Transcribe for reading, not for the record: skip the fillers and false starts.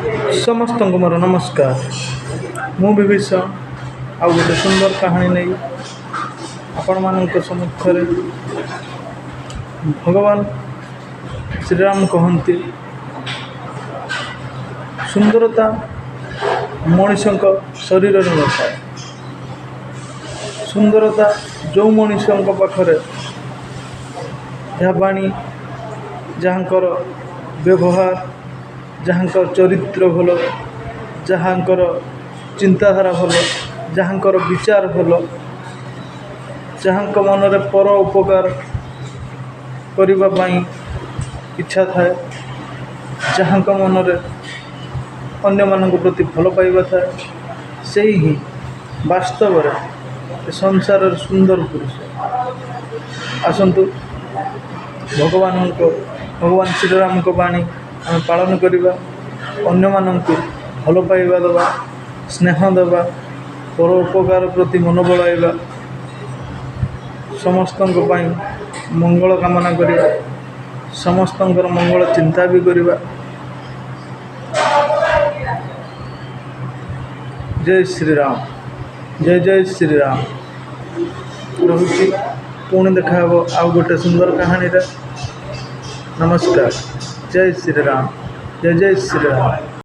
समस्त को मोर नमस्कार। मु विभीषण आउ गोटे सुंदर कहानी नहीं आपण मान सम्मुख भगवान श्रीराम कहते सुंदरता मनीष शरीर न था। सुंदरता जो मनीष पाखरे बाणी जहाँकर व्यवहार जहाँकर चरित्र भल जहाँकर चिंताधारा भल जहाँकर विचार भल जहाँ मनरे पर उपकार करने इच्छा थाए जहाँ मनरे अन्य मानक प्रति भल पाइबा थाए से ही वास्तव संसार सुंदर पुरुष। आसतु भगवान श्रीराम को बाणी आम पालन करवा अन्य मानक भल पाइबा दबा स्नेह दबा पर उपकार प्रति मन बढ़ाइबा समस्त मंगल कामना करवा समस्त मंगल चिंता भी करवा। जय श्रीराम जय जय श्रीराम रहुची पुणी देखा आउ गोटे सुंदर कहानी रे। नमस्कार। जय श्रीराम जय जय श्रीराम।